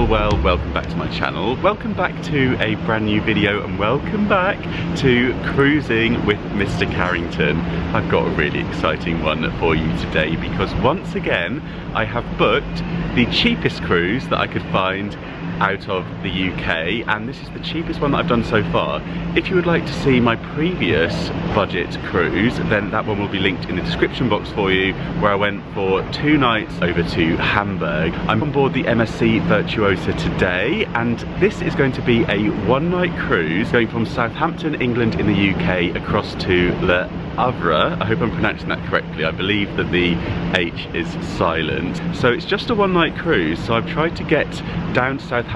all well, welcome back to my channel, welcome back to a brand new video, and welcome back to Cruising with Mr Carrington. I've got a really exciting one for you today because once again I have booked the cheapest cruise that I could find out of the UK, and this is the cheapest one that I've done so far. If you would like to see my previous budget cruise, then that one will be linked in the description box for you, where I went for 2 nights over to Hamburg. I'm on board the MSC Virtuosa today, and this is going to be a 1-night cruise going from Southampton, England in the UK across to Le Havre. I hope I'm pronouncing that correctly. I believe that the H is silent. So it's just a 1-night cruise, so I've tried to get down to Southampton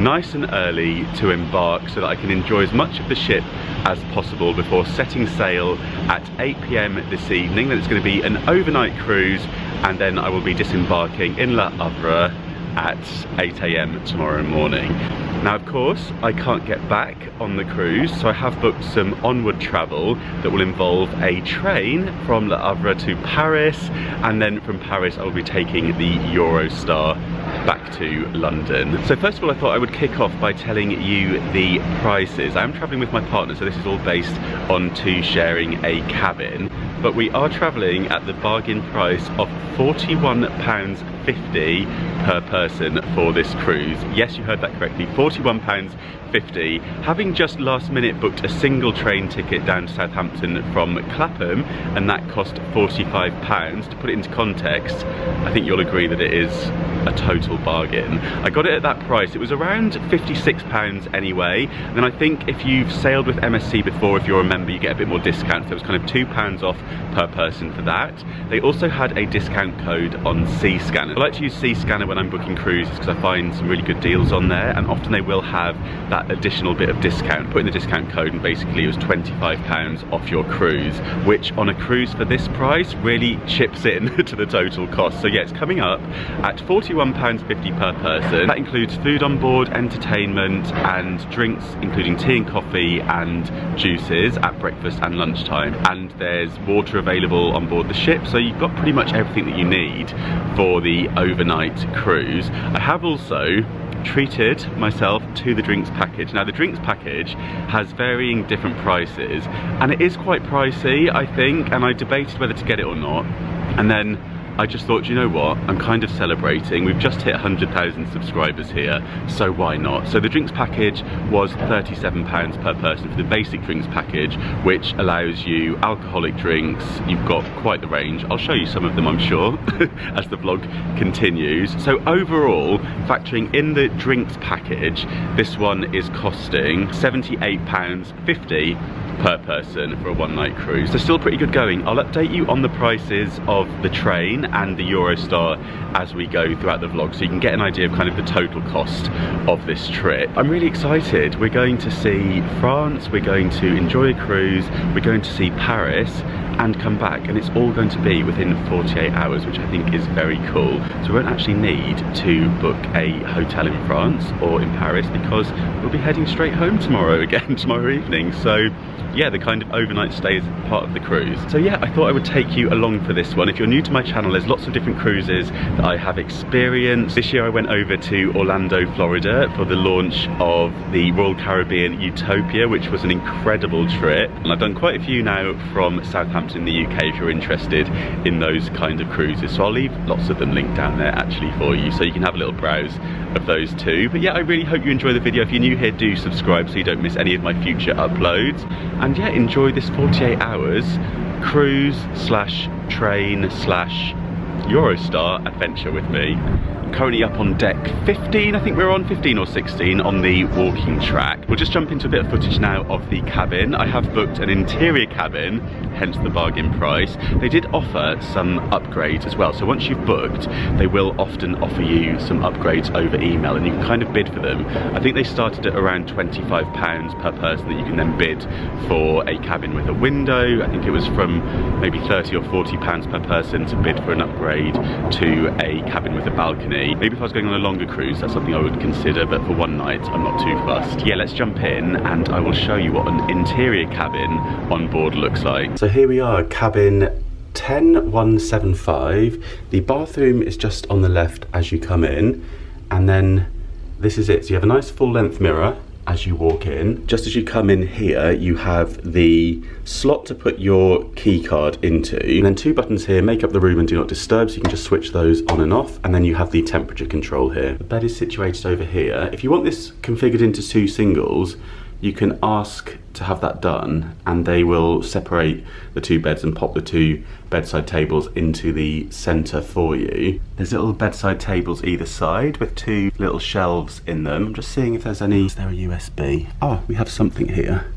nice and early to embark so that I can enjoy as much of the ship as possible before setting sail at 8 PM this evening. Then it's going to be an overnight cruise, and then I will be disembarking in Le Havre at 8 AM tomorrow morning. Now of course I can't get back on the cruise, so I have booked some onward travel that will involve a train from Le Havre to Paris, and then from Paris I will be taking the Eurostar back to London. So first of all, I thought I would kick off by telling you the prices. I am travelling with my partner, so this is all based on 2 sharing a cabin, but we are travelling at the bargain price of £41.50 per person for this cruise. Yes, you heard that correctly, £41.50. Having just last minute booked a single train ticket down to Southampton from Clapham, and that cost £45. To put it into context, I think you'll agree that it is a total bargain. I got it at that price. It was around £56 anyway, and then I think if you've sailed with MSC before, if you're a member, you get a bit more discount. So it was kind of £2 off per person for that. They also had a discount code on Seascanner. I like to use Seascanner when I'm booking cruises because I find some really good deals on there, and often they will have that additional bit of discount. Put in the discount code and basically it was £25 off your cruise, which on a cruise for this price really chips in to the total cost. So yeah, it's coming up at £41.50 per person. That includes food on board, entertainment and drinks, including tea and coffee and juices at breakfast and lunchtime. And there's water available on board the ship, so you've got pretty much everything that you need for the overnight cruise. I have also treated myself to the drinks package. Now the drinks package has varying different prices, and it is quite pricey, I think, and I debated whether to get it or not, and then I just thought, you know what, I'm kind of celebrating. We've just hit 100,000 subscribers here, so why not? So the drinks package was £37 per person for the basic drinks package, which allows you alcoholic drinks. You've got quite the range. I'll show you some of them, I'm sure, as the vlog continues. So overall, factoring in the drinks package, this one is costing £78.50 per person for a 1-night cruise. So still pretty good going. I'll update you on the prices of the train and the Eurostar as we go throughout the vlog, so you can get an idea of kind of the total cost of this trip. I'm really excited. We're going to see France, we're going to enjoy a cruise, we're going to see Paris and come back, and it's all going to be within 48 hours, which I think is very cool. So we won't actually need to book a hotel in France or in Paris because we'll be heading straight home tomorrow again, tomorrow evening. So yeah, the kind of overnight stay is part of the cruise. So yeah, I thought I would take you along for this one. If you're new to my channel, there's lots of different cruises that I have experienced. This year I went over to Orlando, Florida for the launch of the Royal Caribbean Utopia, which was an incredible trip. And I've done quite a few now from Southampton in the UK if you're interested in those kind of cruises. So I'll leave lots of them linked down there actually for you, so you can have a little browse of those too. But yeah, I really hope you enjoy the video. If you're new here, do subscribe so you don't miss any of my future uploads. And yeah, enjoy this 48 hours cruise slash train slash Eurostar adventure with me. I'm currently up on deck 15, I think we're on 15 or 16 on the walking track. We'll just jump into a bit of footage now of the cabin. I have booked an interior cabin, hence the bargain price. They did offer some upgrades as well, so once you've booked, they will often offer you some upgrades over email, and you can kind of bid for them. I think they started at around £25 per person that you can then bid for a cabin with a window. I think it was from maybe £30 or £40 per person to bid for an upgrade to a cabin with a balcony. Maybe if I was going on a longer cruise, that's something I would consider, but for 1 night, I'm not too fussed. Yeah, let's jump in and I will show you what an interior cabin on board looks like. So here we are, cabin 10175. The bathroom is just on the left as you come in, And then this is it. So you have a nice full length mirror as you walk in. Just as you come in here, you have the slot to put your key card into, and then 2 buttons here, make up the room and do not disturb, so you can just switch those on and off, and then you have the temperature control here. The bed is situated over here. If you want this configured into 2 singles, you can ask to have that done, and they will separate the 2 beds and pop the 2 bedside tables into the center for you. There's little bedside tables either side with 2 little shelves in them. I'm just seeing if there's any. Is there a USB? Oh, we have something here.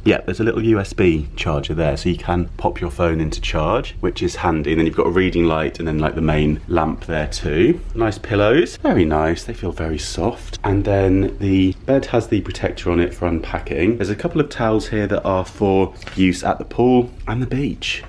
Yeah, there's a little USB charger there, so you can pop your phone into charge, which is handy. And then you've got a reading light and then like the main lamp there too. Nice pillows, very nice, they feel very soft. And then the bed has the protector on it for unpacking. There's a couple of towels here that are for use at the pool and the beach.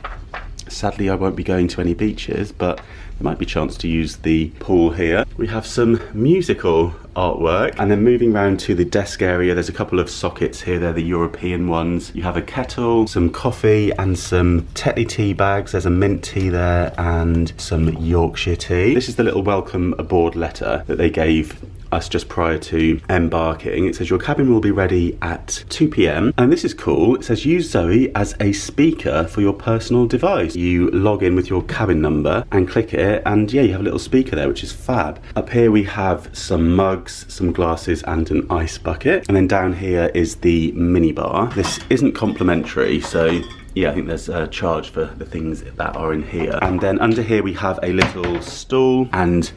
Sadly, I won't be going to any beaches, but there might be a chance to use the pool here. We have some musical artwork, and then moving around to the desk area, there's a couple of sockets here. They're the European ones. You have a kettle, some coffee, and some Tetley tea bags. There's a mint tea there and some Yorkshire tea. This is the little welcome aboard letter that they gave us just prior to embarking. It says your cabin will be ready at 2 p.m. and this is cool. It says use Zoe as a speaker for your personal device. You log in with your cabin number and click it, and yeah, you have a little speaker there, which is fab. Up here we have some mugs, some glasses, and an ice bucket, and then down here is the mini bar. This isn't complimentary, so yeah, I think there's a charge for the things that are in here. And then under here we have a little stool and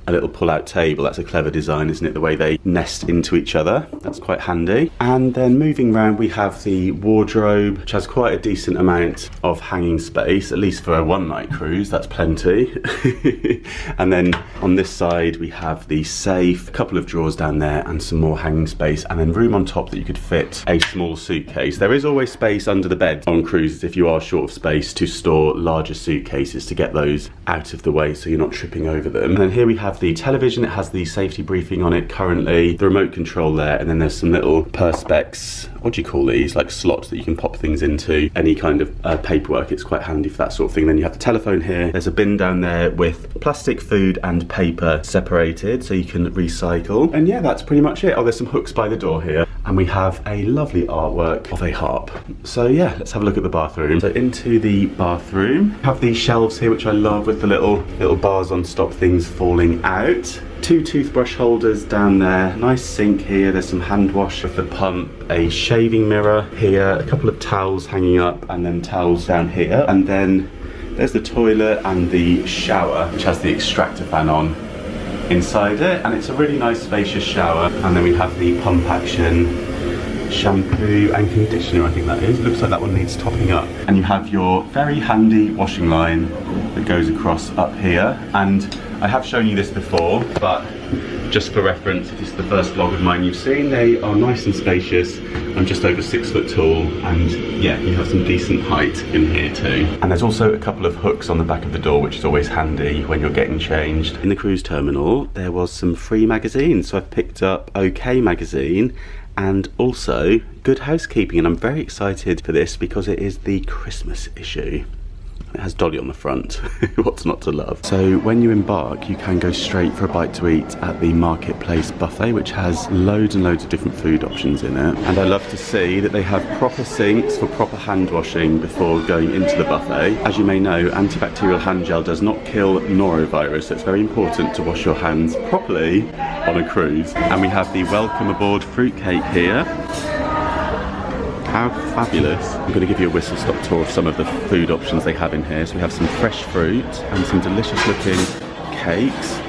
a little pull-out table. That's a clever design, isn't it? The way they nest into each other. That's quite handy. And then moving around, we have the wardrobe, which has quite a decent amount of hanging space, at least for a one-night cruise. That's plenty. And then on this side, we have the safe, a couple of drawers down there, and some more hanging space, and then room on top that you could fit a small suitcase. There is always space under the bed on cruises if you are short of space to store larger suitcases to get those out of the way so you're not tripping over them. And then here we have the television. It has the safety briefing on it currently, the remote control there, and then there's some little perspex, what do you call these, like slots that you can pop things into, any kind of paperwork. It's quite handy for that sort of thing. Then you have the telephone here. There's a bin down there with plastic, food and paper separated so you can recycle. And yeah, that's pretty much it. Oh, there's some hooks by the door here, and we have a lovely artwork of a harp. So yeah, let's have a look at the bathroom. So into the bathroom, have these shelves here, which I love, with the little bars on to stop things falling out. 2 toothbrush holders down there, nice sink here, there's some hand wash with the pump, a shaving mirror here, a couple of towels hanging up, and then towels down here. And then there's the toilet and the shower, which has the extractor fan on inside it, and it's a really nice spacious shower. And then we have the pump action shampoo and conditioner, I think that is. Looks like that one needs topping up. And you have your very handy washing line that goes across up here. And I have shown you this before, but just for reference, if this is the first vlog of mine you've seen, they are nice and spacious. I'm just over 6 foot tall, and yeah, you have some decent height in here too. And there's also a couple of hooks on the back of the door, which is always handy when you're getting changed. In the cruise terminal, there was some free magazines, so I've picked up OK magazine and also Good Housekeeping, and I'm very excited for this because it is the Christmas issue. It has Dolly on the front. What's not to love? So when you embark, you can go straight for a bite to eat at the Marketplace buffet, which has loads and loads of different food options in it. And I love to see that they have proper sinks for proper hand washing before going into the buffet. As you may know, antibacterial hand gel does not kill norovirus, so it's very important to wash your hands properly on a cruise. And we have the welcome aboard fruitcake here. How fabulous. I'm going to give you a whistle-stop tour of some of the food options they have in here. So we have some fresh fruit and some delicious looking cakes,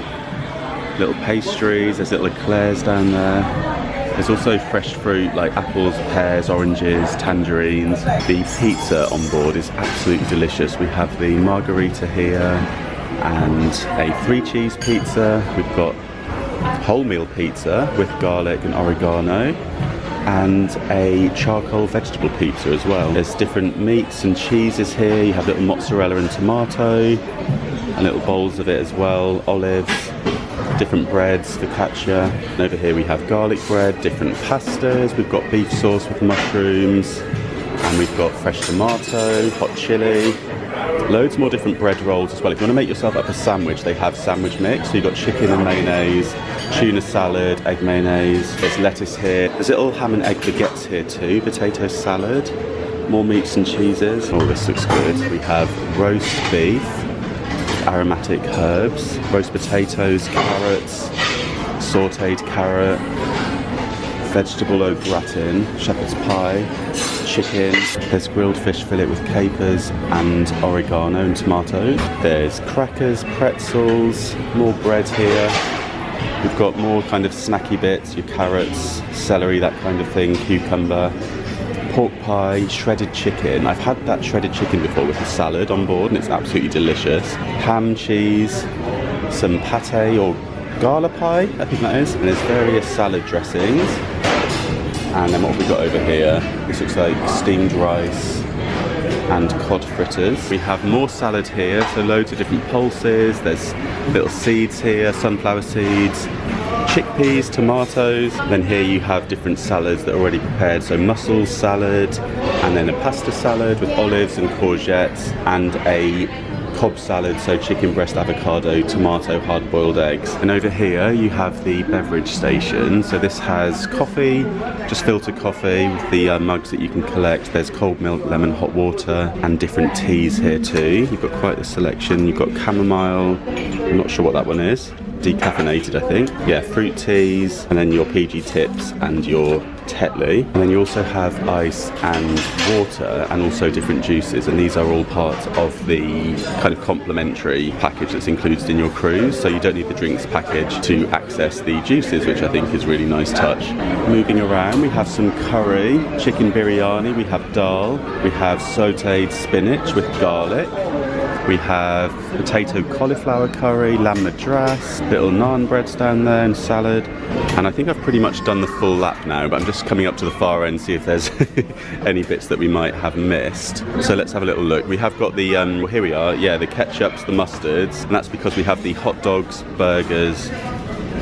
little pastries, there's little eclairs down there. There's also fresh fruit like apples, pears, oranges, tangerines. The pizza on board is absolutely delicious. We have the margarita here and a 3 cheese pizza. We've got wholemeal pizza with garlic and oregano, and a charcoal vegetable pizza as well. There's different meats and cheeses here. You have little mozzarella and tomato, and little bowls of it as well, olives, different breads, focaccia. And over here we have garlic bread, different pastas. We've got beef sauce with mushrooms, and we've got fresh tomato, hot chili, loads more different bread rolls as well. If you want to make yourself up a sandwich, they have sandwich mix. So you've got chicken and mayonnaise, Tuna salad, egg mayonnaise, there's lettuce here. There's little ham and egg baguettes here too, potato salad, more meats and cheeses. Oh, this looks good. We have roast beef, aromatic herbs, roast potatoes, carrots, sautéed carrot, vegetable au gratin, shepherd's pie, chicken. There's grilled fish fillet with capers and oregano and tomatoes. There's crackers, pretzels, more bread here. We've got more kind of snacky bits, your carrots, celery, that kind of thing, cucumber, pork pie, shredded chicken. I've had that shredded chicken before with a salad on board and it's absolutely delicious. Ham, cheese, some pate or gala pie, I think that is. And there's various salad dressings. And then what have we got over here? This looks like steamed rice and cod fritters. We have more salad here, so loads of different pulses. There's little seeds here, sunflower seeds, chickpeas, tomatoes. Then here you have different salads that are already prepared. So mussels salad, and then a pasta salad with olives and courgettes, and a Cobb salad, so chicken breast, avocado, tomato, hard-boiled eggs. And over here you have the beverage station. So this has coffee, just filter coffee with the mugs that you can collect. There's cold milk, lemon, hot water, and different teas here too. You've got quite the selection. You've got chamomile, I'm not sure what that one is. Decaffeinated, I think. Yeah, fruit teas, and then your PG tips and your Tetley. And then you also have ice and water and also different juices, and these are all part of the kind of complimentary package that's included in your cruise, so you don't need the drinks package to access the juices, which I think is a really nice touch. Moving around, we have some curry, chicken biryani, we have dal, we have sautéed spinach with garlic, we have potato cauliflower curry, lamb madras, little naan breads down there, and salad. And I think I've pretty much done the full lap now, but I'm just coming up to the far end, see if there's any bits that we might have missed. So let's have a little look. We have got the, well, here we are, yeah, the ketchups, the mustards, and that's because we have the hot dogs, burgers,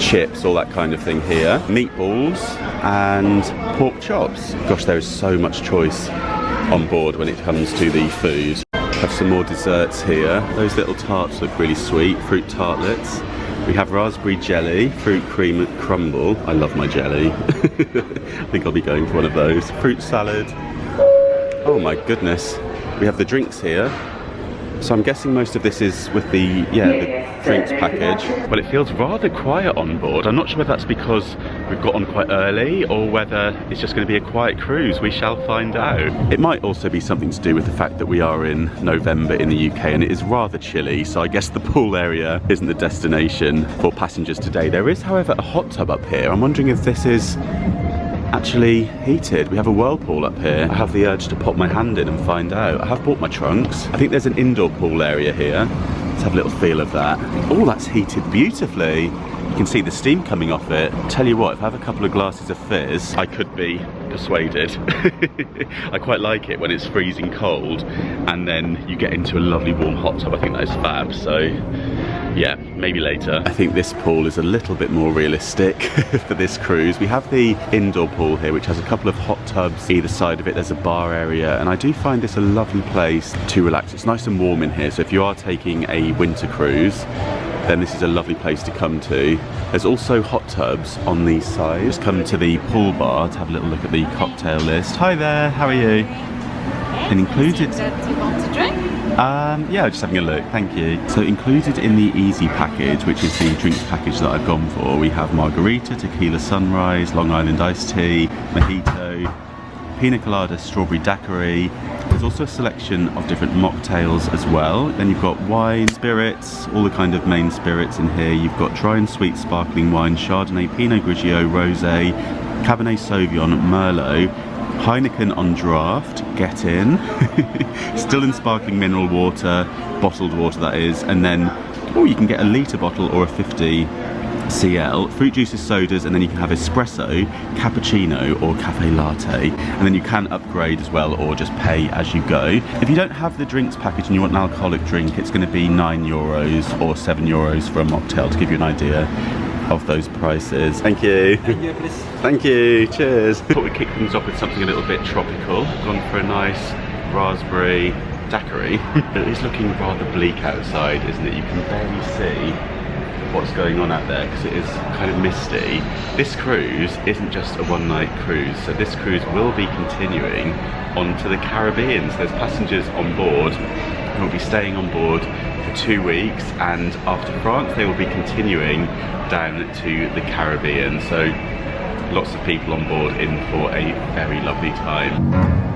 chips, all that kind of thing here. Meatballs and pork chops. Gosh, there is so much choice on board when it comes to the food. Have some more desserts here. Those little tarts look really sweet, fruit tartlets. We have raspberry jelly, fruit cream crumble. I love my jelly. I think I'll be going for one of those. Fruit salad. Oh my goodness. We have the drinks here. So I'm guessing most of this is with the, the drinks package. Well, it feels rather quiet on board. I'm not sure whether that's because we've got on quite early or whether it's just going to be a quiet cruise. We shall find out. It might also be something to do with the fact that we are in November in the UK and it is rather chilly, so I guess the pool area isn't the destination for passengers today. There is, however, a hot tub up here. I'm wondering if this is actually heated. We have a whirlpool up here. I have the urge to pop my hand in and find out. I have bought my trunks. I think there's an indoor pool area here. Let's have a little feel of that. Oh, that's heated beautifully. You can see the steam coming off it. Tell you what, if I have a couple of glasses of fizz, I could be persuaded. I quite like it when it's freezing cold and then you get into a lovely warm hot tub. I think that is fab. So yeah, maybe later. I think this pool is a little bit more realistic for this cruise. We have the indoor pool here, which has a couple of hot tubs either side of it. There's a bar area, and I do find this a lovely place to relax. It's nice and warm in here, so if you are taking a winter cruise, then this is a lovely place to come to. There's also hot tubs on these sides. Just come to the pool bar to have a little look at the cocktail list. Hi there, how are you? And included... Do you want to drink? Yeah, just having a look, thank you. So included in the easy package, which is the drinks package that I've gone for, we have margarita, tequila sunrise, Long Island iced tea, mojito, pina colada, strawberry daiquiri. There's also a selection of different mocktails as well. Then you've got wine, spirits, all the kind of main spirits in here. You've got dry and sweet sparkling wine, Chardonnay, Pinot Grigio, Rosé, Cabernet Sauvignon, Merlot, Heineken on draft, get in, still in sparkling mineral water, bottled water that is, and then, oh, you can get a litre bottle or a 50 CL, fruit juices, sodas, and then you can have espresso, cappuccino or cafe latte, and then you can upgrade as well or just pay as you go. If you don't have the drinks package and you want an alcoholic drink, it's going to be €9 or €7 for a mocktail, to give you an idea of those prices. Thank you. Thank you, please. Thank you, cheers. Thought we'd kick things off with something a little bit tropical. Gone for a nice raspberry daiquiri. It is looking rather bleak outside, isn't it? You can barely see what's going on out there because it is kind of misty. This cruise isn't just a one-night cruise, so this cruise will be continuing onto the Caribbean. So there's passengers on board who will be staying on board for 2 weeks, and after France they will be continuing down to the Caribbean. So lots of people on board in for a very lovely time.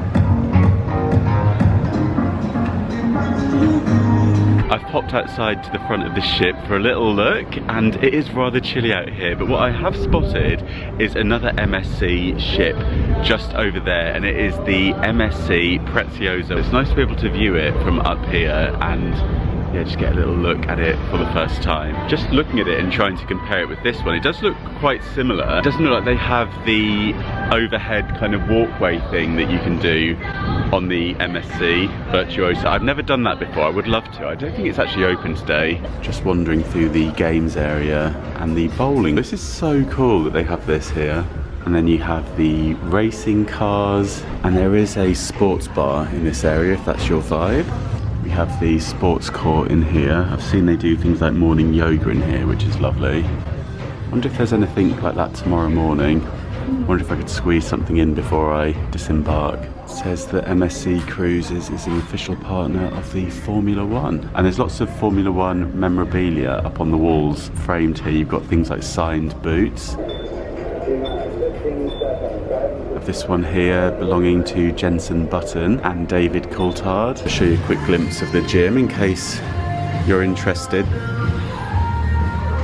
I've popped outside to the front of the ship for a little look, and it is rather chilly out here, but what I have spotted is another MSC ship just over there, and it is the MSC Virtuosa. It's nice to be able to view it from up here and yeah, just get a little look at it for the first time. Just looking at it and trying to compare it with this one, it does look quite similar. It doesn't look like they have the overhead kind of walkway thing that you can do on the MSC Virtuosa. I've never done that before, I would love to. I don't think it's actually open today. Just wandering through the games area and the bowling. This is so cool that they have this here. And then you have the racing cars, and there is a sports bar in this area if that's your vibe. We have the sports court in here. I've seen they do things like morning yoga in here, which is lovely. I wonder if there's anything like that tomorrow morning. I wonder if I could squeeze something in before I disembark. It says that MSC Cruises is an official partner of the Formula One. And there's lots of Formula One memorabilia up on the walls framed here. You've got things like signed boots. Of this one here belonging to Jenson Button and David Coulthard. I'll show you a quick glimpse of the gym in case you're interested.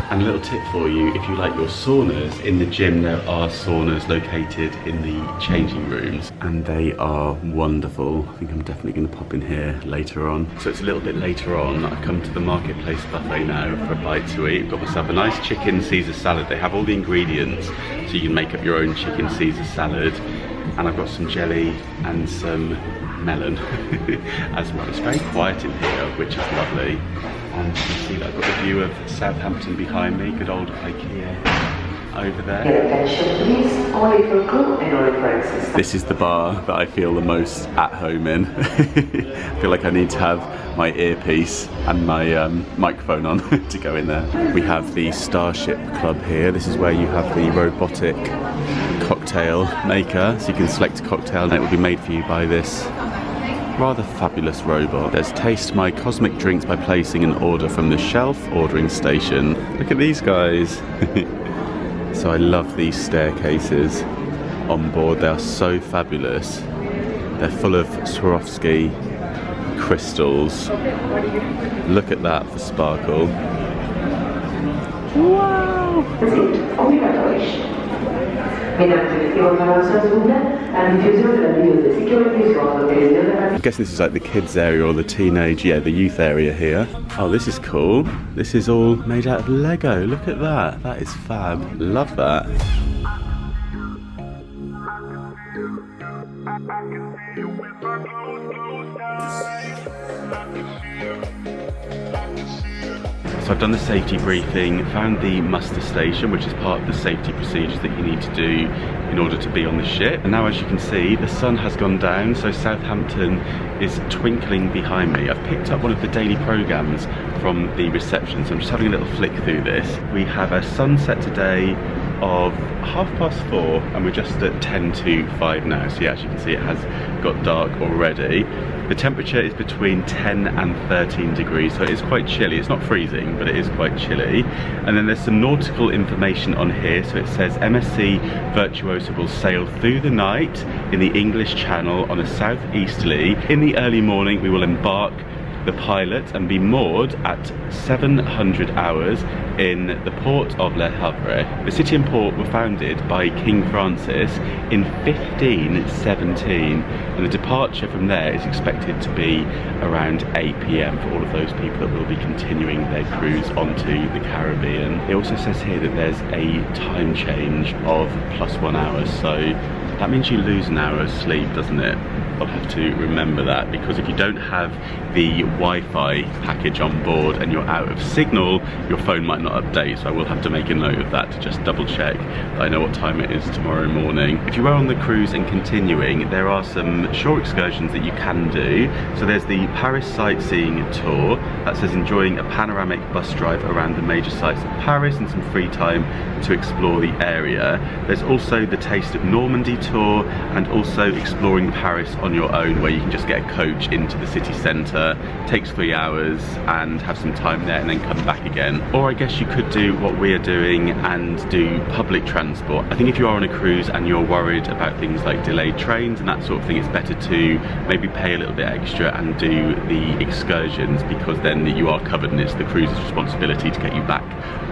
And a little tip for you, if you like your saunas, in the gym there are saunas located in the changing rooms, and they are wonderful. I think I'm definitely going to pop in here later on. So it's a little bit later on. I've come to the Marketplace buffet now for a bite to eat. I've got myself a nice chicken Caesar salad. They have all the ingredients, so you can make up your own chicken Caesar salad. And I've got some jelly and some melon as well. It's very quiet in here, which is lovely. And you can see that I've got the view of Southampton behind me, good old IKEA over there. This is the bar that I feel the most at home in. I feel like I need to have my earpiece and my microphone on to go in there. We have the Starship Club here. This is where you have the robotic cocktail maker, so you can select a cocktail and it will be made for you by this rather fabulous robot. There's taste my cosmic drinks by placing an order from the shelf ordering station. Look at these guys. So I love these staircases on board. They are so fabulous. They're full of Swarovski crystals. Look at that for sparkle. Wow! I'm guessing this is like the kids area or the teenage, yeah, the youth area here. Oh, this is cool. This is all made out of Lego. Look at that. That is fab. Love that. So I've done the safety briefing, found the muster station, which is part of the safety procedures that you need to do in order to be on the ship. And now, as you can see, the sun has gone down, so Southampton is twinkling behind me. I've picked up one of the daily programmes from the reception, so I'm just having a little flick through this. We have a sunset today of 4:30, and we're just at 10 to 5 now. So yeah, as you can see, it has got dark already. The temperature is between 10 and 13 degrees, so it is quite chilly. It's not freezing, but it is quite chilly. And then there's some nautical information on here. So it says MSC Virtuosa will sail through the night in the English Channel on a southeasterly. In the early morning, we will embark the pilot and be moored at 700 hours in the port of Le Havre. The city and port were founded by King Francis in 1517, and the departure from there is expected to be around 8 PM for all of those people that will be continuing their cruise onto the Caribbean. It also says here that there's a time change of +1 hour, so that means you lose an hour of sleep, doesn't it? I'll have to remember that, because if you don't have the Wi-Fi package on board and you're out of signal, your phone might not update. So I will have to make a note of that to just double check that I know what time it is tomorrow morning. If you are on the cruise and continuing, there are some short excursions that you can do. So there's the Paris sightseeing tour that says enjoying a panoramic bus drive around the major sites of Paris and some free time to explore the area. There's also the Taste of Normandy tour, and also exploring Paris on your own, where you can just get a coach into the city centre. Takes 3 hours and have some time there and then come back again. Or I guess you could do what we're doing and do public transport. I think if you are on a cruise and you're worried about things like delayed trains and that sort of thing, it's better to maybe pay a little bit extra and do the excursions, because then you are covered and it's the cruise's responsibility to get you back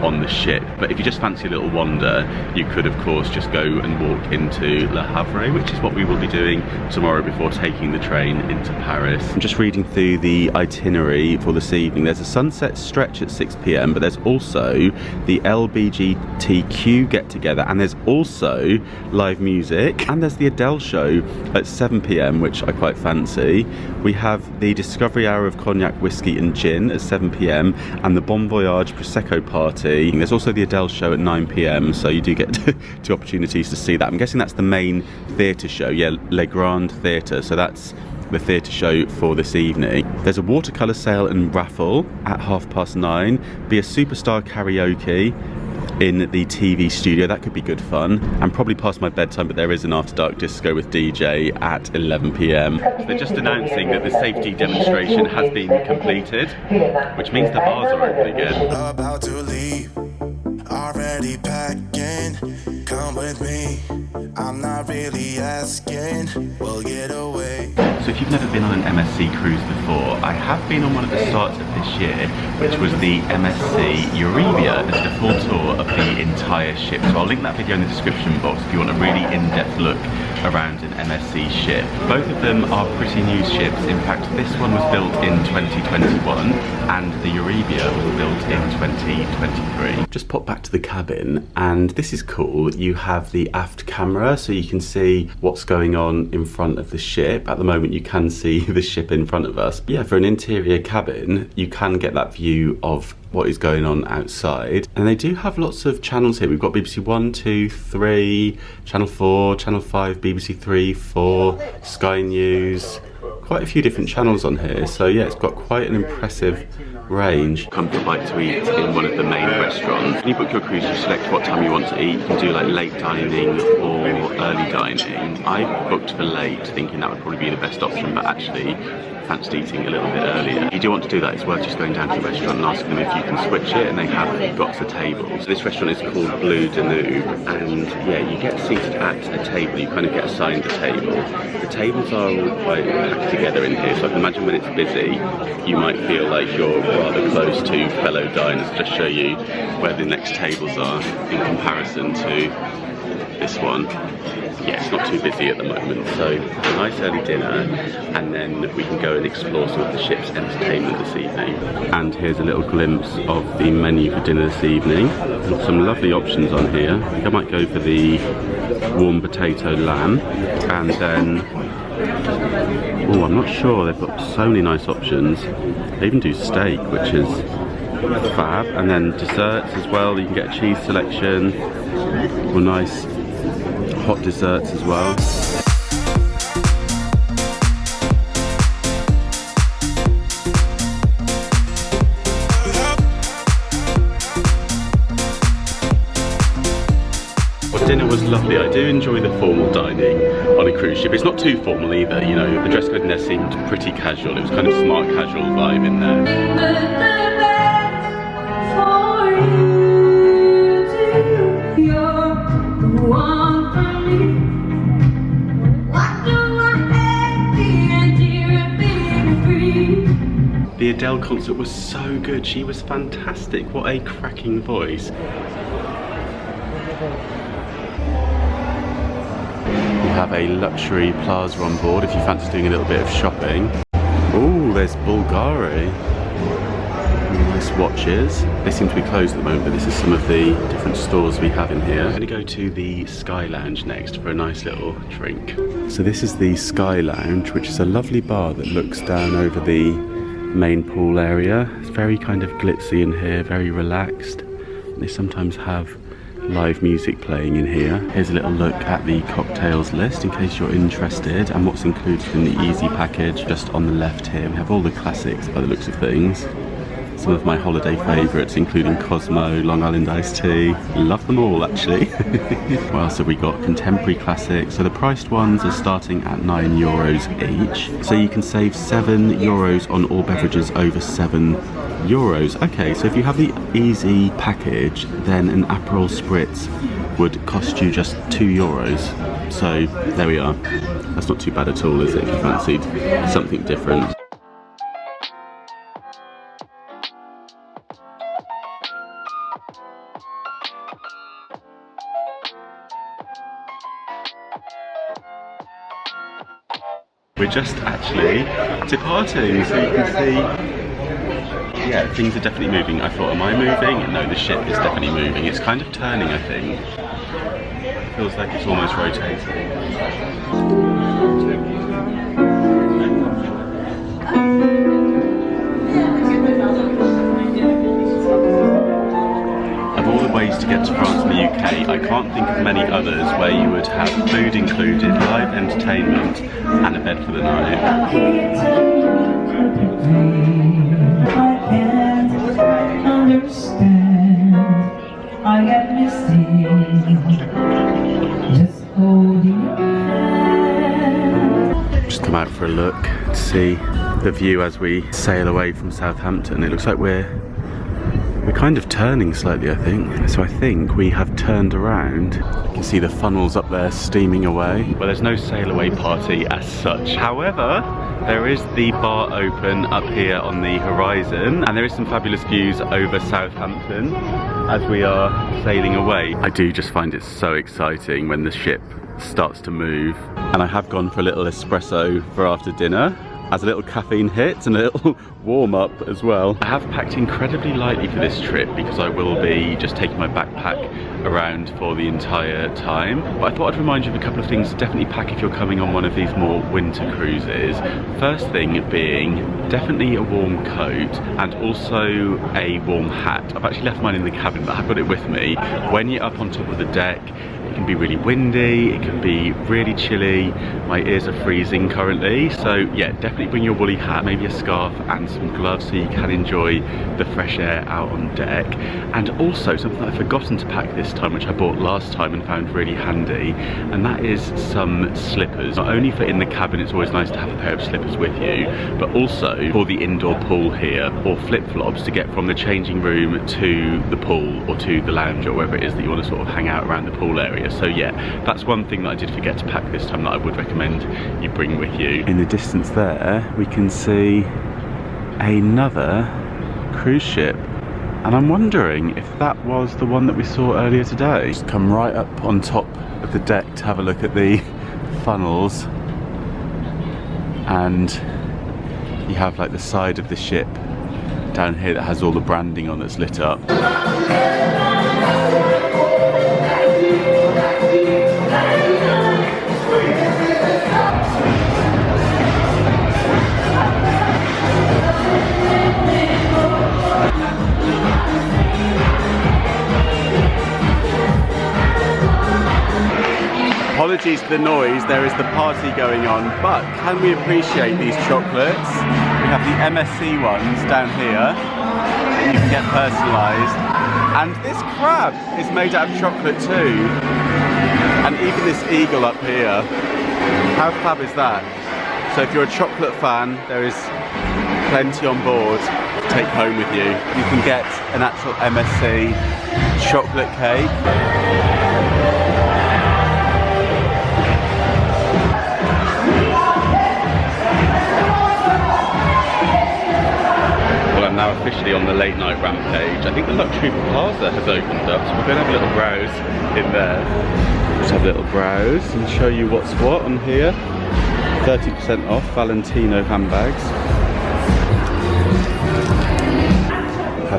on the ship. But if you just fancy a little wander, you could of course just go and walk into Le Havre, which is what we will be doing tomorrow before taking the train into Paris. I'm just reading through the itinerary for this evening. There's a sunset stretch at 6 p.m, but there's also the LBGTQ get together, and there's also live music, and there's the Adele show at 7 p.m, which I quite fancy. We have the Discovery Hour of Cognac, Whiskey and Gin at 7 p.m, and the Bon Voyage Prosecco party. There's also the Adele show at 9 p.m, so you do get two opportunities to see that. I'm guessing that's the main theatre show, yeah, Le Grand Theatre, so that's the theatre show for this evening. There's a watercolour sale and raffle at 9:30. Be a Superstar karaoke in the TV studio, that could be good fun. I'm probably past my bedtime, but there is an after dark disco with DJ at 11 p.m. So they're just announcing that the safety demonstration has been completed, which means the bars are open again. About to leave, already packing, come with me, I'm not really asking, we'll get away. So if you've never been on an MSC cruise before, I have been on one at the start of this year, which was the MSC Euribia. It's the full tour of the entire ship. So I'll link that video in the description box if you want a really in-depth look around an MSC ship. Both of them are pretty new ships. In fact, this one was built in 2021 and the Euribia was built in 2023. Just pop back to the cabin, and this is cool. You have the aft camera, so you can see what's going on in front of the ship. At the moment you can see the ship in front of us. But yeah, for an interior cabin you can get that view of what is going on outside. And they do have lots of channels here. We've got BBC 1, 2, 3, Channel 4, Channel 5, BBC 3, 4, Sky News. Quite a few different channels on here. So yeah, it's got quite an impressive range. Come for a bite to eat in one of the main restaurants. When you book your cruise, you select what time you want to eat. You can do like late dining or early dining. I booked for late, thinking that would probably be the best option, but actually fancied eating a little bit earlier. If you do want to do that, it's worth just going down to the restaurant and asking them if you can switch it, and they have lots of tables. So this restaurant is called Blue Danube, and yeah, you get seated at a table, you kind of get assigned a table. The tables are all quite packed together in here, so I can imagine when it's busy, you might feel like you're rather close to fellow diners. I'll just show you where the next tables are in comparison to this one. Yeah, it's not too busy at the moment, so a nice early dinner, and then we can go and explore some of the ship's entertainment this evening. And here's a little glimpse of the menu for dinner this evening. Some lovely options on here. I think I might go for the warm potato lamb, and then, oh, I'm not sure, they've got so many nice options. They even do steak, which is fab, and then desserts as well. You can get a cheese selection, or nice hot desserts as well. Well, dinner was lovely. I do enjoy the formal dining on a cruise ship. It's not too formal either, you know. The dress code in there seemed pretty casual. It was kind of smart casual vibe in there. The Adele concert was so good. She was fantastic. What a cracking voice. We have a luxury plaza on board if you fancy doing a little bit of shopping. Oh, there's Bulgari. Nice watches. They seem to be closed at the moment, but this is some of the different stores we have in here. I'm going to go to the Sky Lounge next for a nice little drink. So this is the Sky Lounge, which is a lovely bar that looks down over the main pool area. It's very kind of glitzy in here, very relaxed. They sometimes have live music playing in here. Here's a little look at the cocktails list in case you're interested, and what's included in the Easy package. Just on the left here we have all the classics by the looks of things. Some of my holiday favourites including Cosmo, Long Island Iced Tea. Love them all actually. What else have we got? Contemporary classics. So the priced ones are starting at €9 each. So you can save €7 on all beverages over €7. Okay, so if you have the Easy package, then an Aperol Spritz would cost you just €2. So there we are. That's not too bad at all, is it, if you fancied something different? We're just actually departing, so you can see, yeah, things are definitely moving. I thought, am I moving? No, the ship is definitely moving. It's kind of turning, I think. Feels like it's almost rotating. Ways to get to France in the UK, I can't think of many others where you would have food included, live entertainment and a bed for the night. Just come out for a look to see the view as we sail away from Southampton. It looks like we're kind of turning slightly, I think. So I think we have turned around. You can see the funnels up there steaming away. Well, there's no sail away party as such. However, there is the bar open up here on the horizon, and there is some fabulous views over Southampton as we are sailing away. I do just find it so exciting when the ship starts to move. And I have gone for a little espresso for after dinner, as a little caffeine hit and a little warm up as well. I have packed incredibly lightly for this trip because I will be just taking my backpack around for the entire time. But I thought I'd remind you of a couple of things to definitely pack if you're coming on one of these more winter cruises. First thing being definitely a warm coat and also a warm hat. I've actually left mine in the cabin, but I've got it with me. When you're up on top of the deck, it can be really windy, it can be really chilly. My ears are freezing currently, so yeah, definitely bring your woolly hat, maybe a scarf and some gloves so you can enjoy the fresh air out on deck. And also something that I've forgotten to pack this time, which I bought last time and found really handy, and that is some slippers. Not only for in the cabin, it's always nice to have a pair of slippers with you, but also for the indoor pool here, or flip-flops to get from the changing room to the pool or to the lounge or wherever it is that you want to sort of hang out around the pool area. So yeah, that's one thing that I did forget to pack this time that I would recommend you bring with you. In the distance there, we can see another cruise ship, and I'm wondering if that was the one that we saw earlier today. Just come right up on top of the deck to have a look at the funnels, and you have like the side of the ship down here that has all the branding on that's lit up. Apologies for the noise, there is the party going on, but can we appreciate these chocolates? We have the MSC ones down here that you can get personalised, and this crab is made out of chocolate too, and even this eagle up here. How fab is that? So if you're a chocolate fan, there is plenty on board to take home with you. You can get an actual MSC chocolate cake. I'm now officially on the late night rampage. I think the Luxury Plaza has opened up, so we're going to have a little browse in there. Let's have a little browse and show you what's what on here. 30% off Valentino handbags.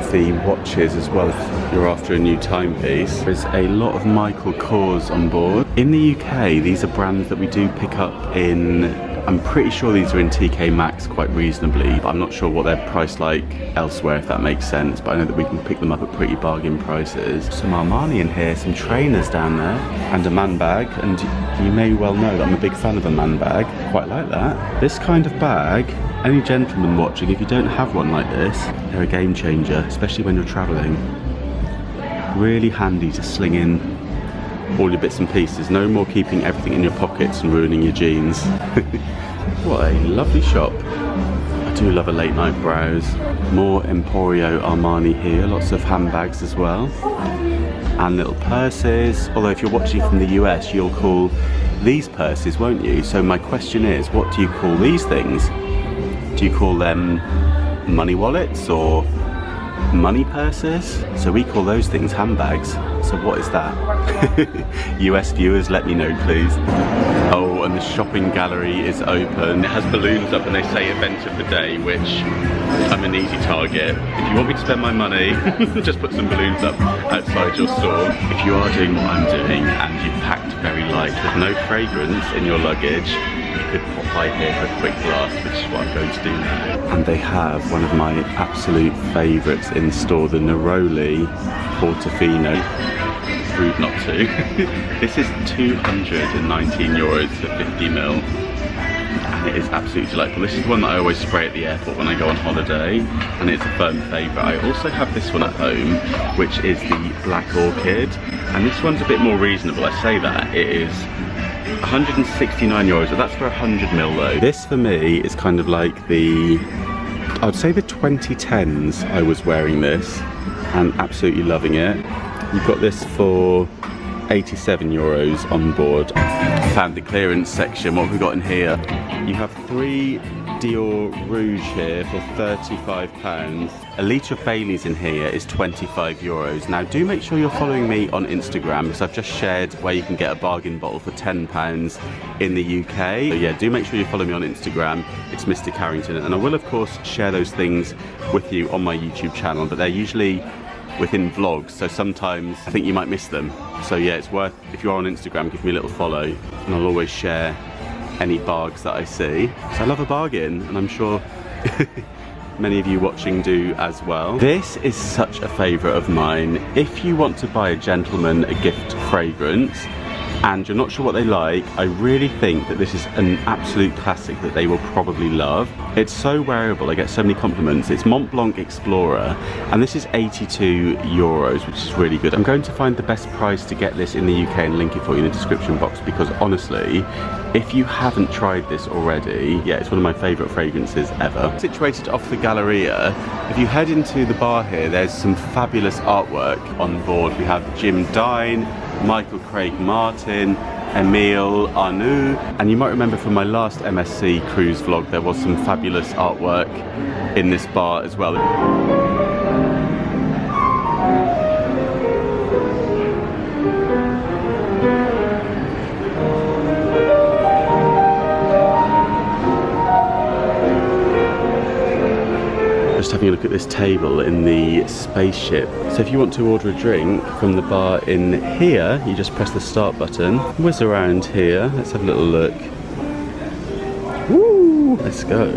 have the watches as well if you're after a new timepiece. There's a lot of Michael Kors on board. In the UK, these are brands that we do pick up in, I'm pretty sure these are in TK Maxx quite reasonably, but I'm not sure what they're priced like elsewhere, if that makes sense, but I know that we can pick them up at pretty bargain prices. Some Armani in here, some trainers down there, and a man bag, and you may well know that I'm a big fan of a man bag, quite like that. This kind of bag, any gentleman watching, if you don't have one like this, they're a game changer, especially when you're travelling. Really handy to sling in all your bits and pieces. No more keeping everything in your pockets and ruining your jeans. What a lovely shop. I do love a late night browse. More Emporio Armani here, lots of handbags as well. And little purses, although if you're watching from the US, you'll call these purses, won't you? So my question is, what do you call these things? Do you call them money wallets or money purses? So we call those things handbags. So what is that? US viewers, let me know please. Oh, and the shopping gallery is open. It has balloons up and they say event of the day, which I'm an easy target. If you want me to spend my money, just put some balloons up outside your store. If you are doing what I'm doing and you've packed very light with no fragrance in your luggage, you could pop by here for a quick blast, which is what I'm going to do now. And they have one of my absolute favourites in store, the Neroli Portofino. Rude not to. This is 219 euros for 50ml, and it is absolutely delightful. This is the one that I always spray at the airport when I go on holiday, and it's a firm favourite. I also have this one at home, which is the Black Orchid, and this one's a bit more reasonable. I say that, it is 169 euros, but that's for 100ml though. This for me is kind of like the, I would say the 2010s. I was wearing this and absolutely loving it. You've got this for 87 euros on board. Found the clearance section. What have we got in here? You have 3 Dior Rouge here for £35. A litre of Bailey's in here is 25 euros. Now do make sure you're following me on Instagram, because I've just shared where you can get a bargain bottle for £10 in the UK. So yeah, do make sure you follow me on Instagram. It's Mr Carrington, and I will of course share those things with you on my YouTube channel, but they're usually within vlogs, so sometimes I think you might miss them. So yeah, it's worth, if you are on Instagram, give me a little follow, and I'll always share any bargains that I see. So I love a bargain, and I'm sure many of you watching do as well. This is such a favourite of mine. If you want to buy a gentleman a gift fragrance and you're not sure what they like, I really think that this is an absolute classic that they will probably love. It's so wearable, I get so many compliments. It's Mont Blanc Explorer, and this is 82 euros, which is really good. I'm going to find the best price to get this in the UK and link it for you in the description box, because honestly, if you haven't tried this already, yeah, it's one of my favourite fragrances ever. Situated off the Galleria, if you head into the bar here, there's some fabulous artwork on board. We have Jim Dine, Michael Craig Martin, Emile Arnoux, and you might remember from my last MSC cruise vlog there was some fabulous artwork in this bar as well. Just having a look at this table in the spaceship. So if you want to order a drink from the bar in here, you just press the start button, whiz around here. Let's have a little look. Woo! Let's go.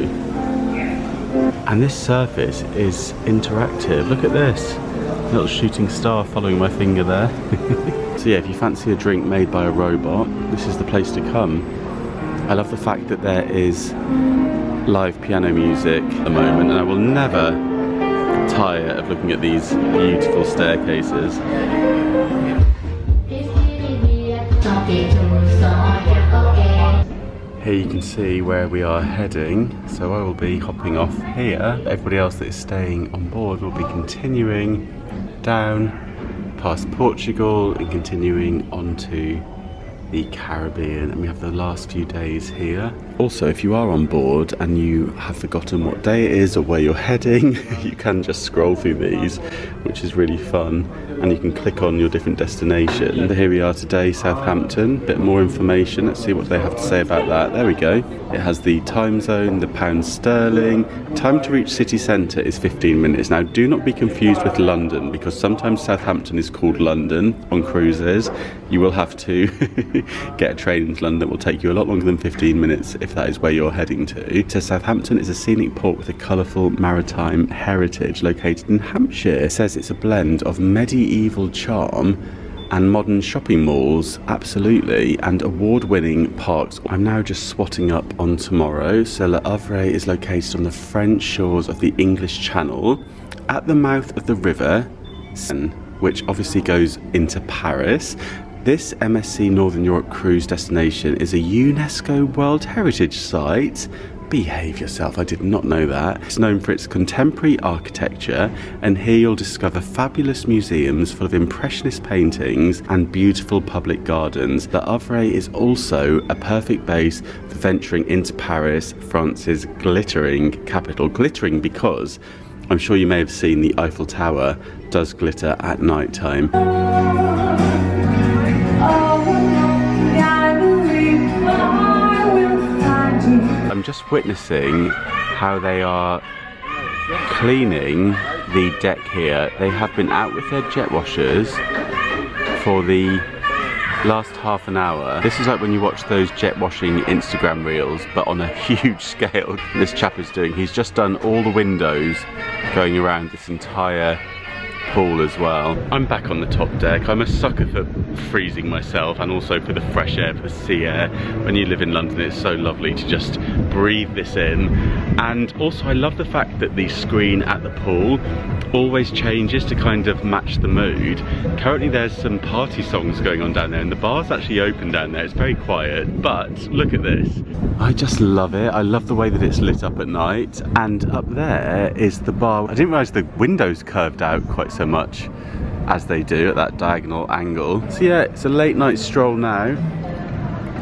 And this surface is interactive. Look at this. Little shooting star following my finger there. So yeah, if you fancy a drink made by a robot, this is the place to come. I love the fact that there is live piano music at the moment, and I will never tire of looking at these beautiful staircases. Here you can see where we are heading, so I will be hopping off here. Everybody else that is staying on board will be continuing down past Portugal and continuing onto the Caribbean, and we have the last few days here. Also, if you are on board and you have forgotten what day it is or where you're heading, you can just scroll through these, which is really fun. and you can click on your different destination. So here we are today, Southampton. Bit more information. Let's see what they have to say about that. There we go. It has the time zone, the pound sterling. Time to reach city centre is 15 minutes. Now, do not be confused with London, because sometimes Southampton is called London on cruises. You will have to get a train into London that will take you a lot longer than 15 minutes if that is where you're heading to. So Southampton is a scenic port with a colourful maritime heritage located in Hampshire. It says it's a blend of medieval charm and modern shopping malls, absolutely, and award-winning parks. I'm now just swatting up on tomorrow. So Le Havre is located on the French shores of the English Channel, at the mouth of the river, which obviously goes into Paris. This MSC Northern Europe cruise destination is a UNESCO World Heritage Site. Behave yourself, I did not know that. It's known for its contemporary architecture, and here you'll discover fabulous museums full of impressionist paintings and beautiful public gardens. Le Havre is also a perfect base for venturing into Paris, France's glittering capital. Glittering because I'm sure you may have seen the Eiffel Tower does glitter at night time. I'm just witnessing how they are cleaning the deck here. They have been out with their jet washers for the last half an hour. This is like when you watch those jet washing Instagram reels, but on a huge scale. This chap is doing, he's just done all the windows going around this entire pool as well. I'm back on the top deck. I'm a sucker for freezing myself, and also for the fresh air, for the sea air. When you live in London, it's so lovely to just breathe this in. And also I love the fact that the screen at the pool always changes to kind of match the mood. Currently there's some party songs going on down there, and the bar's actually open down there. It's very quiet, but look at this. I just love it. I love the way that it's lit up at night. And up there is the bar. I didn't realise the windows curved out quite so much as they do at that diagonal angle. So yeah, it's a late night stroll now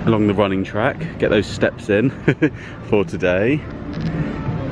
along the running track. Get those steps in for today.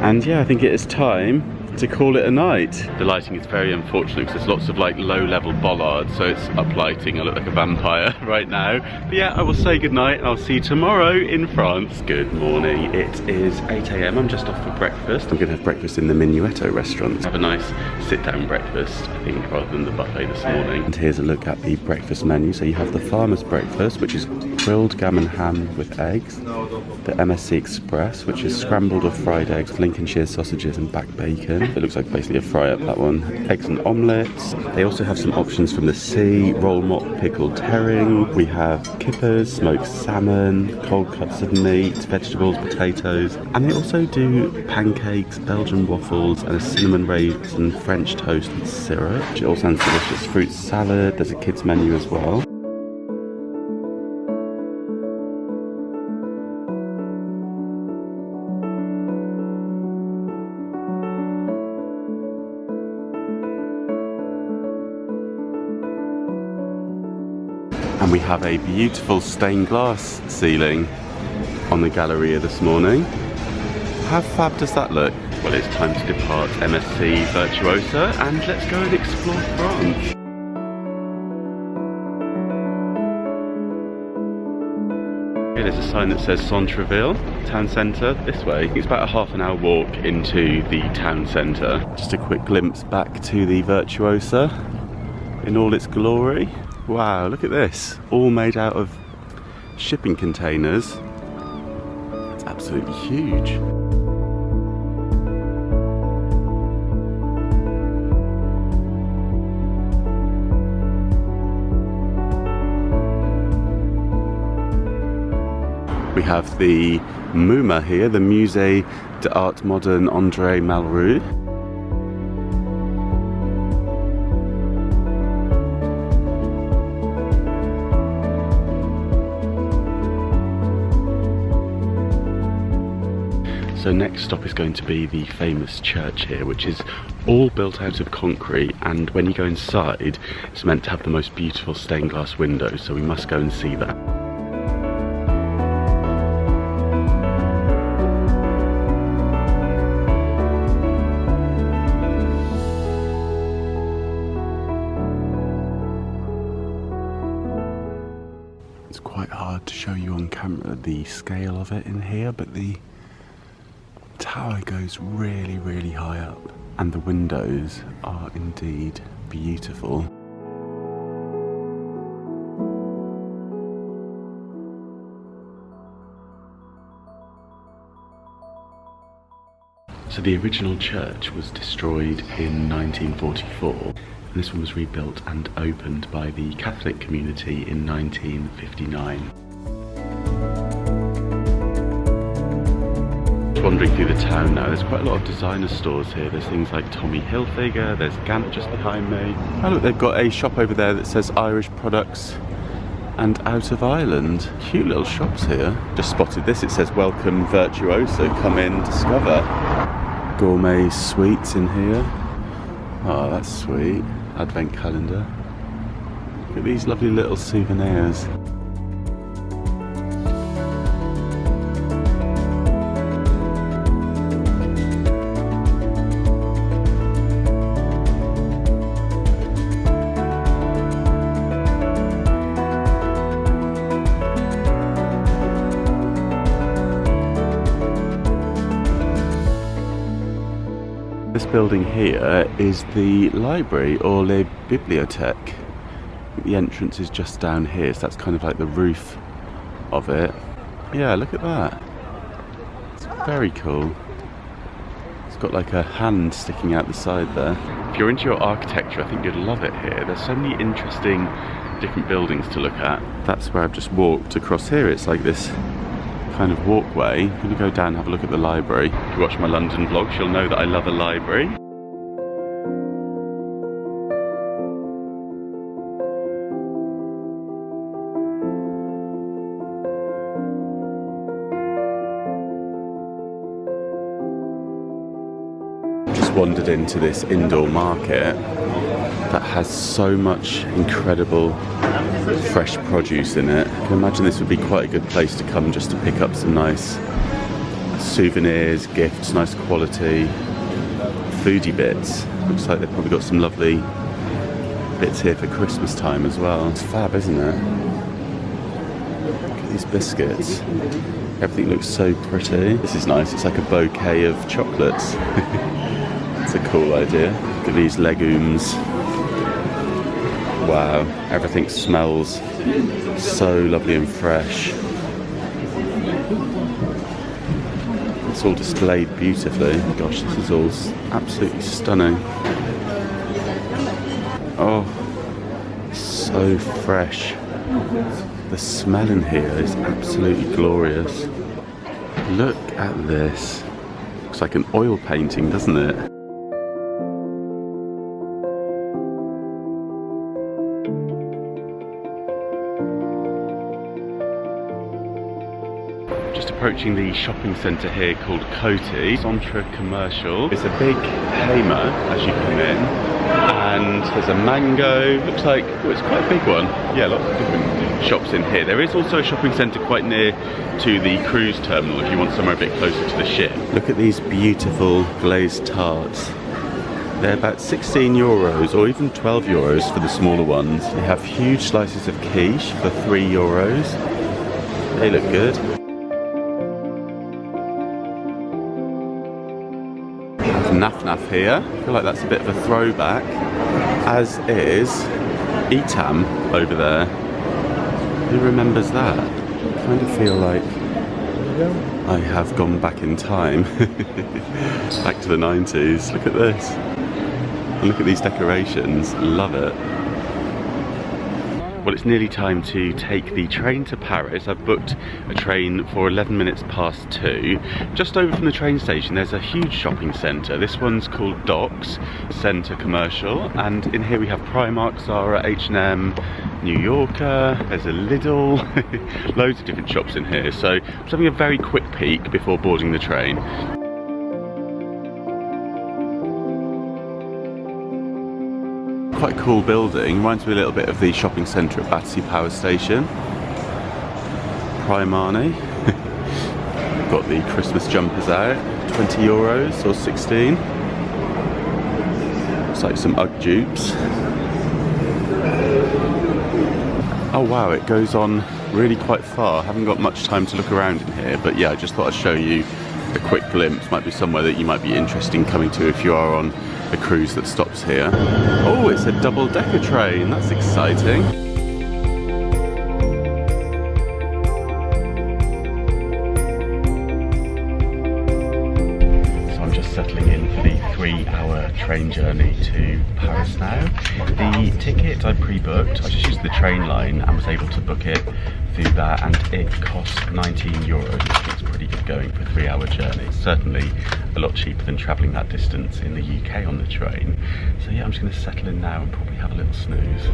And yeah, I think it is time to call it a night. The lighting is very unfortunate because there's lots of like low-level bollards, so it's up lighting. I look like a vampire right now. But yeah, I will say goodnight and I'll see you tomorrow in France. Good morning. It is 8 AM. I'm just off for breakfast. I'm gonna have breakfast in the Minuetto restaurant. Have a nice sit-down breakfast, I think, rather than the buffet this morning. And here's a look at the breakfast menu. So you have the farmer's breakfast, which is grilled gammon ham with eggs. The MSC Express, which is scrambled or fried eggs, Lincolnshire sausages and back bacon. It looks like basically a fry-up, that one. Eggs and omelettes. They also have some options from the sea. Roll mop pickled herring. We have kippers, smoked salmon, cold cuts of meat, vegetables, potatoes. And they also do pancakes, Belgian waffles, and a cinnamon raisin French toast with syrup. It all sounds delicious. Fruit salad. There's a kids menu as well. And we have a beautiful stained glass ceiling on the Galleria this morning. How fab does that look? Well, it's time to depart MSC Virtuosa and let's go and explore France. Here there's a sign that says Centreville, town centre, this way. It's about a half an hour walk into the town centre. Just a quick glimpse back to the Virtuosa in all its glory. Wow, look at this. All made out of shipping containers. It's absolutely huge. We have the MoMA here, the Musée d'Art Moderne André Malraux. So next stop is going to be the famous church here, which is all built out of concrete, and when you go inside it's meant to have the most beautiful stained glass windows, so we must go and see that. the scale of it in here, but the tower goes really, really high up, and the windows are indeed beautiful. So the original church was destroyed in 1944, and this one was rebuilt and opened by the Catholic community in 1959. Wandering through the town now, there's quite a lot of designer stores here. There's things like Tommy Hilfiger, there's Gant just behind me. Oh look, they've got a shop over there that says Irish products and out of Ireland. Cute little shops here. Just spotted this, it says welcome Virtuosa, come in, discover. Gourmet sweets in here. Oh, that's sweet. Advent calendar. Look at these lovely little souvenirs. This building here is the library, or Le Bibliothèque. The entrance is just down here, so that's kind of like the roof of it. Yeah, look at that. It's very cool. It's got like a hand sticking out the side there. If you're into your architecture, I think you'd love it here. There's so many interesting different buildings to look at. That's where I've just walked across here. It's like this kind of walkway. I'm going to go down and have a look at the library. If you watch my London vlogs, you'll know that I love a library. Just wandered into this indoor market that has so much incredible fresh produce in it. I can imagine this would be quite a good place to come just to pick up some nice souvenirs, gifts, nice quality foodie bits. Looks like they've probably got some lovely bits here for Christmas time as well. It's fab, isn't it? Look at these biscuits. Everything looks so pretty. This is nice, it's like a bouquet of chocolates. It's a cool idea. Look at these legumes. Wow, everything smells so lovely and fresh. It's all displayed beautifully. Gosh, this is all absolutely stunning. Oh, so fresh. The smell in here is absolutely glorious. Look at this. Looks like an oil painting, doesn't it? Approaching the shopping centre here called Coty. Centre Commercial. It's a big Hamer as you come in, and there's a mango. Looks like, oh, it's quite a big one. Yeah, lots of different shops in here. There is also a shopping centre quite near to the cruise terminal if you want somewhere a bit closer to the ship. Look at these beautiful glazed tarts. They're about 16 euros or even 12 euros for the smaller ones. They have huge slices of quiche for 3 euros. They look good. Naf Naf here. I feel like that's a bit of a throwback, as is Etam over there. Who remembers that? I kind of feel like I have gone back in time. Back to the 90s. Look at this. And look at these decorations. Love it. Well, it's nearly time to take the train to Paris. I've booked a train for 11 minutes past 2. Just over from the train station, there's a huge shopping centre. This one's called Docks Centre Commercial, and in here we have Primark, Zara, H&M, New Yorker, there's a Lidl, loads of different shops in here. So I'm just having a very quick peek before boarding the train. Quite a cool building, reminds me a little bit of the shopping centre at Battersea Power Station. Primani. Got the Christmas jumpers out, 20 euros or 16. Looks like some UGG dupes. Oh wow, it goes on really quite far. I haven't got much time to look around in here, but yeah, I just thought I'd show you a quick glimpse. Might be somewhere that you might be interested in coming to if you are on a cruise that stops here. Oh, it's a double-decker train. That's exciting. Settling in for the 3-hour train journey to Paris now. The ticket I pre-booked, I just used the train line and was able to book it through that, and it cost €19, which is pretty good going for a 3-hour journey. Certainly a lot cheaper than travelling that distance in the UK on the train. So yeah, I'm just going to settle in now and probably have a little snooze.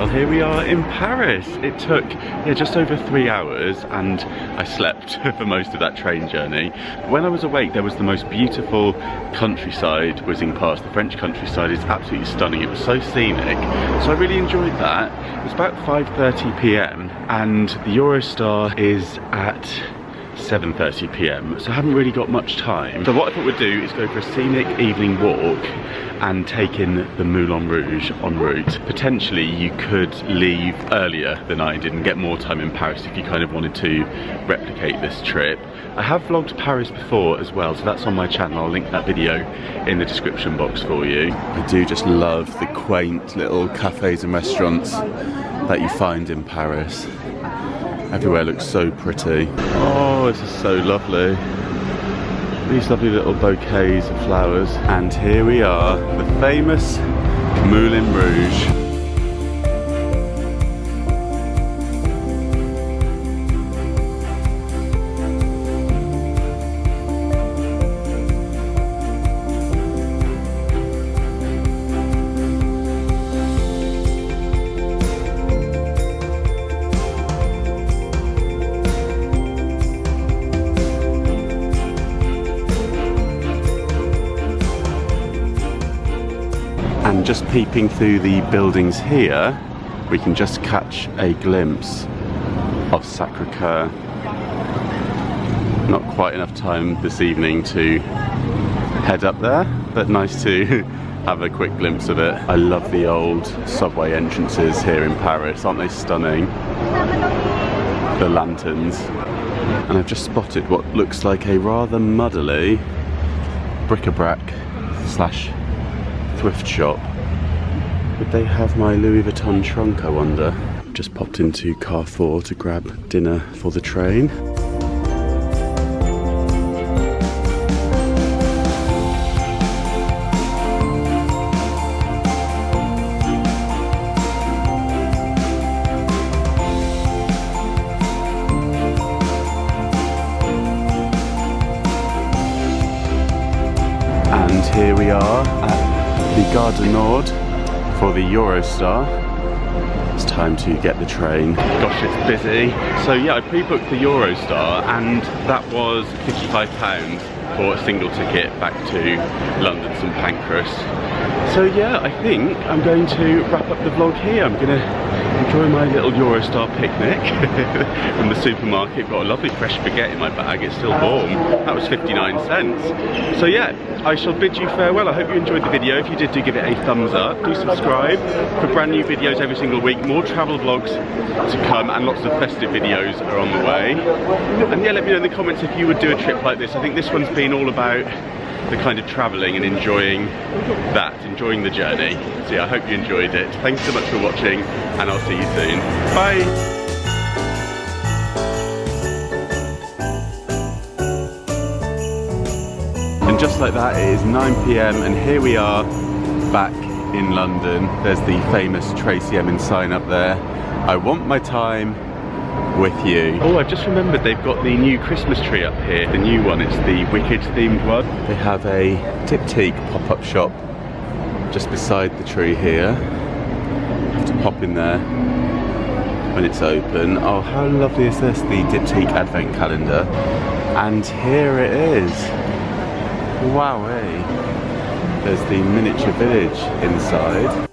Here we are in Paris. It took just over 3 hours, and I slept for most of that train journey. When I was awake, there was the most beautiful countryside whizzing past. The French countryside is absolutely stunning. It was so scenic, so I really enjoyed that. It was about 5:30 p.m. and the Eurostar is at 7:30 p.m, so I haven't really got much time. So what I thought we'd do is go for a scenic evening walk and take in the Moulin Rouge en route. Potentially you could leave earlier than I did and get more time in Paris if you kind of wanted to replicate this trip. I have vlogged Paris before as well, so that's on my channel. I'll link that video in the description box for you. I do just love the quaint little cafes and restaurants that you find in Paris. Everywhere looks so pretty. Oh, this is so lovely. These lovely little bouquets of flowers. And here we are, the famous Moulin Rouge. And just peeping through the buildings here, we can just catch a glimpse of Sacré-Cœur. Not quite enough time this evening to head up there, but nice to have a quick glimpse of it. I love the old subway entrances here in Paris, aren't they stunning? The lanterns. And I've just spotted what looks like a rather muddly bric-a-brac slash thrift shop. Would they have my Louis Vuitton trunk, I wonder? Just popped into Carrefour to grab dinner for the train. And here we are at the Gare du Nord for the Eurostar. It's time to get the train. Gosh, it's busy. So yeah, I pre-booked the Eurostar and that was £55 for a single ticket back to London St Pancras. So yeah, I think I'm going to wrap up the vlog here. I'm going to enjoy my little Eurostar picnic from the supermarket. Got a lovely fresh baguette in my bag, it's still warm. That was 59 cents. So yeah, I shall bid you farewell. I hope you enjoyed the video. If you did, do give it a thumbs up. Do subscribe for brand new videos every single week. More travel vlogs to come and lots of festive videos are on the way. And yeah, let me know in the comments if you would do a trip like this. I think this one's been all about the kind of travelling and enjoying the journey. So yeah, I hope you enjoyed it. Thanks so much for watching and I'll see you soon. Bye! And just like that, it is 9 p.m. and here we are back in London. There's the famous Tracy Emin sign up there. I want my time with you. Oh, I've just remembered they've got the new Christmas tree up here. The new one, it's the Wicked themed one. They have a diptyque pop-up shop just beside the tree here. You have to pop in there when it's open. Oh, how lovely is this? The diptyque advent calendar. And here it is. Wowee. There's the miniature village inside.